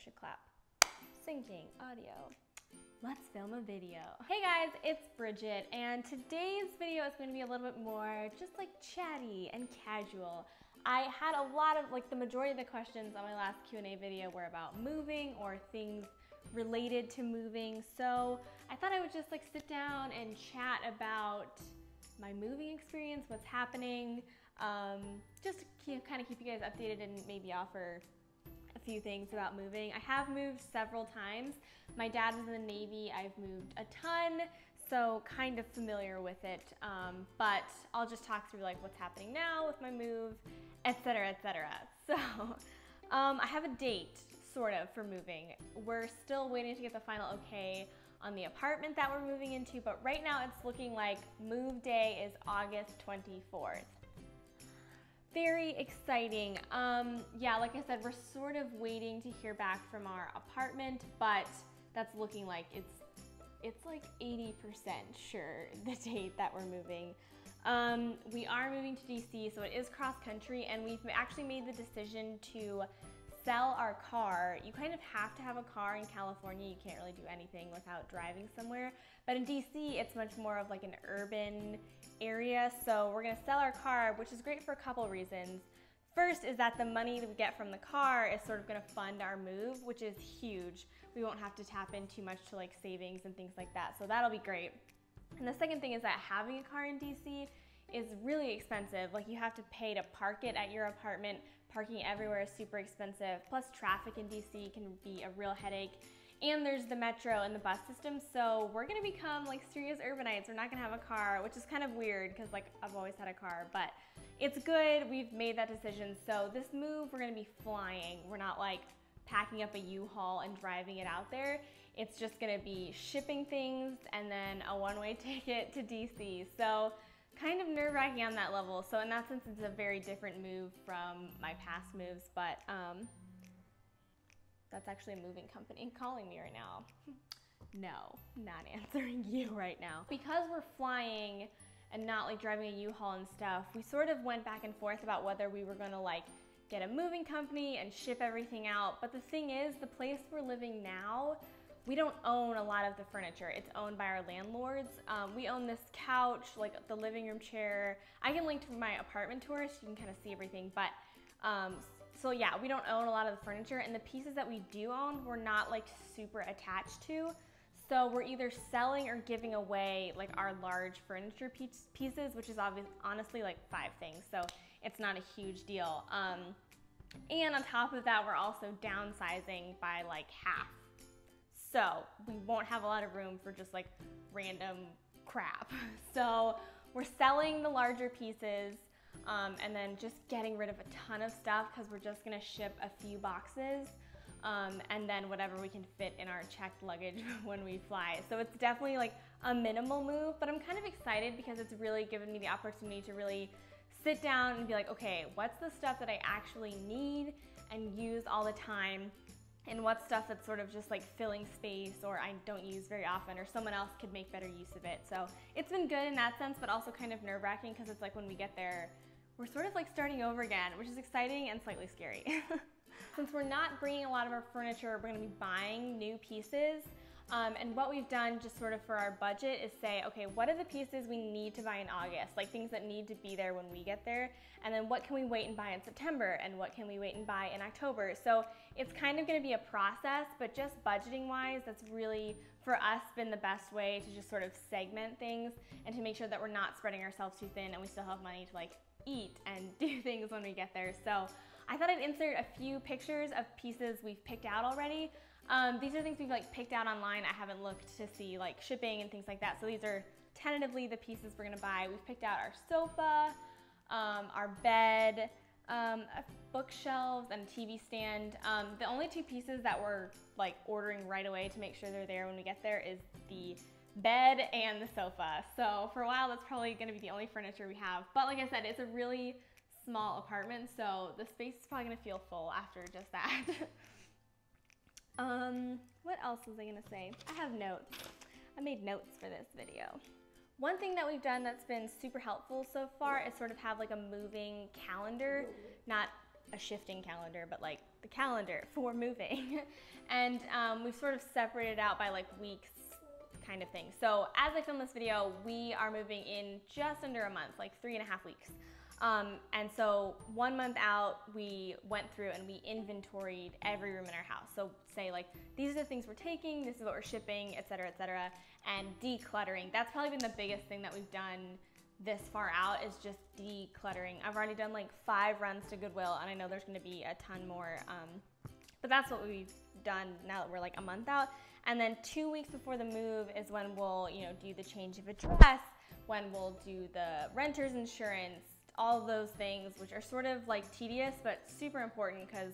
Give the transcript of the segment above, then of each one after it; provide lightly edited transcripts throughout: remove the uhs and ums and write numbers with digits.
should clap. Syncing audio. Let's film a video. Hey guys, it's Bridget, and today's video is going to be a little bit more just like chatty and casual. I had a lot of, like the majority of the questions on my last Q&A video were about moving or things related to moving, so I thought I would just like sit down and chat about my moving experience, what's happening, just to kind of keep you guys updated and maybe offer a few things about moving. I have moved several times. My dad was in the Navy. I've moved a ton, so kind of familiar with it. But I'll just talk through like what's happening now with my move, etc., etc. So I have a date, sort of, for moving. We're still waiting to get the final okay on the apartment that we're moving into, but right now it's looking like move day is August 24th. Very exciting. Yeah, like I said, we're sort of waiting to hear back from our apartment, but that's looking like it's like 80% sure the date that we're moving. We are moving to DC, so it is cross country, and we've actually made the decision to sell our car. You kind of have to have a car in California. You can't really do anything without driving somewhere. But in DC, it's much more of like an urban area. So we're gonna sell our car, which is great for a couple reasons. First is that the money that we get from the car is sort of gonna fund our move, which is huge. We won't have to tap in too much to like savings and things like that. So that'll be great. And the second thing is that having a car in DC is really expensive. Like you have to pay to park it at your apartment. Parking everywhere is super expensive. Plus traffic in DC can be a real headache. And there's the metro and the bus system. So we're gonna become like serious urbanites. We're not gonna have a car, which is kind of weird because like I've always had a car, but it's good. We've made that decision. So this move, we're gonna be flying. We're not like packing up a U-Haul and driving it out there. It's just gonna be shipping things and then a one-way ticket to DC. So kind of nerve-wracking on that level. So in that sense, it's a very different move from my past moves, but that's actually a moving company calling me right now. No, not answering you right now. Because we're flying and not like driving a U-Haul and stuff, we sort of went back and forth about whether we were gonna like get a moving company and ship everything out. But the thing is, the place we're living now, we don't own a lot of the furniture. It's owned by our landlords. We own this couch, like the living room chair. I can link to my apartment tour so you can kind of see everything. But so yeah, we don't own a lot of the furniture, and the pieces that we do own, we're not like super attached to. So we're either selling or giving away like our large furniture pieces, which is honestly like 5 things. So it's not a huge deal. And on top of that, we're also downsizing by like half. So we won't have a lot of room for just like random crap. So we're selling the larger pieces and then just getting rid of a ton of stuff because we're just gonna ship a few boxes and then whatever we can fit in our checked luggage when we fly. So it's definitely like a minimal move, but I'm kind of excited because it's really given me the opportunity to really sit down and be like, okay, what's the stuff that I actually need and use all the time? And what's stuff that's sort of just like filling space or I don't use very often or someone else could make better use of it. So it's been good in that sense, but also kind of nerve-wracking because it's like when we get there, we're sort of like starting over again, which is exciting and slightly scary. Since we're not bringing a lot of our furniture, we're gonna be buying new pieces. And what we've done just sort of for our budget is say, okay, what are the pieces we need to buy in August? Like things that need to be there when we get there. And then what can we wait and buy in September? And what can we wait and buy in October? So it's kind of gonna be a process, but just budgeting wise, that's really, for us, been the best way to just sort of segment things and to make sure that we're not spreading ourselves too thin and we still have money to like eat and do things when we get there. So I thought I'd insert a few pictures of pieces we've picked out already. These are things we've like picked out online. I haven't looked to see like shipping and things like that. So these are tentatively the pieces we're gonna buy. We've picked out our sofa, our bed, bookshelves, and a TV stand. The only 2 pieces that we're like ordering right away to make sure they're there when we get there is the bed and the sofa. So for a while, that's probably gonna be the only furniture we have. But like I said, it's a really small apartment, so the space is probably gonna feel full after just that. What else was I gonna say? I have notes. I made notes for this video. One thing that we've done that's been super helpful so far is sort of have like a moving calendar, not a shifting calendar, but like the calendar for moving. And we've sort of separated out by like weeks kind of thing. So as I film this video, we are moving in just under a month, like 3.5 weeks. And so 1 month out, we went through and we inventoried every room in our house. So say like, these are the things we're taking, this is what we're shipping, et cetera, and decluttering. That's probably been the biggest thing that we've done this far out, is just decluttering. I've already done like 5 runs to Goodwill, and I know there's gonna be a ton more, but that's what we've done now that we're like a month out. And then 2 weeks before the move is when we'll, you know, do the change of address, when we'll do the renter's insurance, all of those things, which are sort of like tedious, but super important, because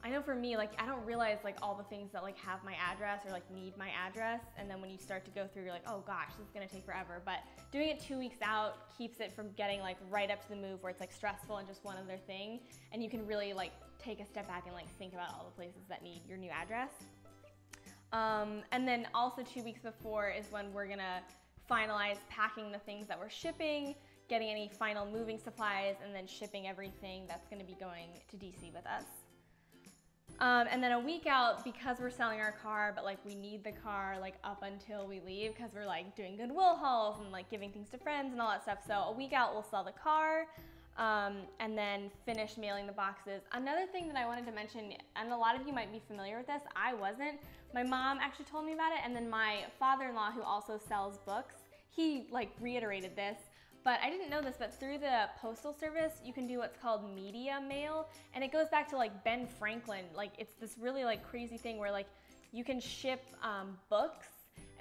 I know for me, like, I don't realize like all the things that like have my address or like need my address. And then when you start to go through, you're like, oh gosh, this is gonna take forever. But doing it 2 weeks out keeps it from getting like right up to the move where it's like stressful and just one other thing. And you can really like take a step back and like think about all the places that need your new address. And then also 2 weeks before is when we're gonna finalize packing the things that we're shipping, getting any final moving supplies, and then shipping everything that's gonna be going to DC with us. And then a week out, because we're selling our car, but like we need the car like up until we leave, because we're like doing Goodwill hauls and like giving things to friends and all that stuff. So a week out, we'll sell the car, and then finish mailing the boxes. Another thing that I wanted to mention, and a lot of you might be familiar with this, I wasn't. My mom actually told me about it, and then my father-in-law, who also sells books, he like reiterated this. But I didn't know this, but through the Postal Service, you can do what's called media mail. And it goes back to like Ben Franklin. Like, it's this really like crazy thing where like you can ship books,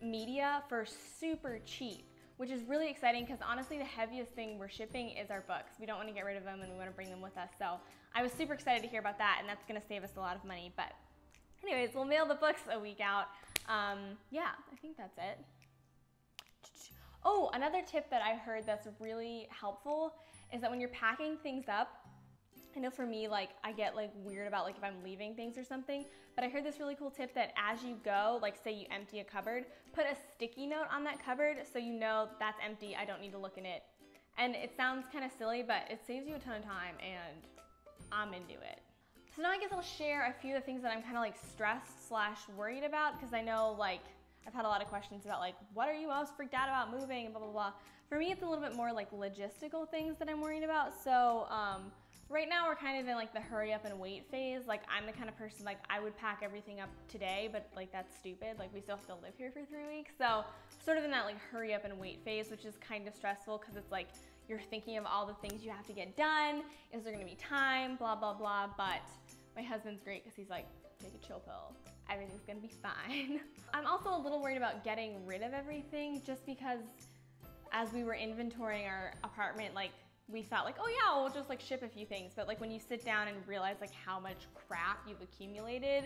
media for super cheap, which is really exciting, because honestly the heaviest thing we're shipping is our books. We don't want to get rid of them and we want to bring them with us. So I was super excited to hear about that, and that's going to save us a lot of money. But anyways, we'll mail the books a week out. Yeah, I think that's it. Oh, another tip that I heard that's really helpful is that when you're packing things up, I know for me, like, I get like weird about like if I'm leaving things or something, but I heard this really cool tip that as you go, like say you empty a cupboard, put a sticky note on that cupboard so you know that's empty, I don't need to look in it. And it sounds kind of silly, but it saves you a ton of time, and I'm into it. So now I guess I'll share a few of the things that I'm kind of like stressed / worried about, because I know like I've had a lot of questions about like, what are you most freaked out about moving and blah, blah, blah. For me, it's a little bit more like logistical things that I'm worried about. So right now we're kind of in like the hurry up and wait phase. Like, I'm the kind of person, like, I would pack everything up today, but like that's stupid. Like, we still have to live here for 3 weeks. So sort of in that like hurry up and wait phase, which is kind of stressful, because it's like you're thinking of all the things you have to get done. Is there gonna be time? Blah, blah, blah. But my husband's great, because he's like, take a chill pill. Everything's gonna be fine. I'm also a little worried about getting rid of everything, just because as we were inventorying our apartment, like we thought like, oh yeah, we'll just like ship a few things. But like when you sit down and realize like how much crap you've accumulated,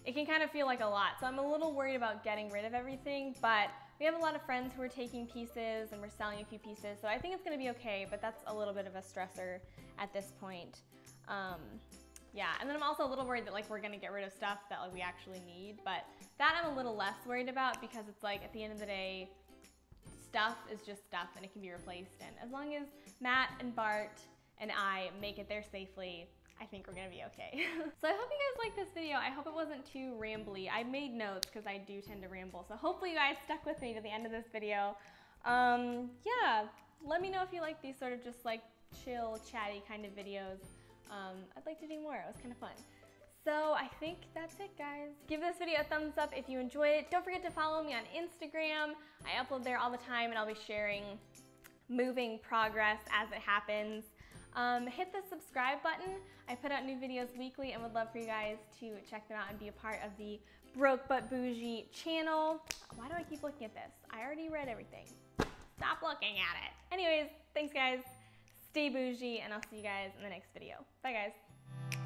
it can kind of feel like a lot. So I'm a little worried about getting rid of everything, but we have a lot of friends who are taking pieces and we're selling a few pieces. So I think it's gonna be okay, but that's a little bit of a stressor at this point. Yeah, and then I'm also a little worried that like we're gonna get rid of stuff that like we actually need, but that I'm a little less worried about, because it's like at the end of the day, stuff is just stuff and it can be replaced. And as long as Matt and Bart and I make it there safely, I think we're gonna be okay. So I hope you guys liked this video. I hope it wasn't too rambly. I made notes because I do tend to ramble. So hopefully you guys stuck with me to the end of this video. Yeah, let me know if you like these sort of just like chill, chatty kind of videos. I'd like to do more. It was kind of fun. So I think that's it, guys. Give this video a thumbs up if you enjoyed it. Don't forget to follow me on Instagram. I upload there all the time, and I'll be sharing moving progress as it happens. Hit the subscribe button. I put out new videos weekly and would love for you guys to check them out and be a part of the Broke But Bougie channel. Why do I keep looking at this? I already read everything. Stop looking at it. Anyways, thanks guys. Stay bougie, and I'll see you guys in the next video. Bye guys.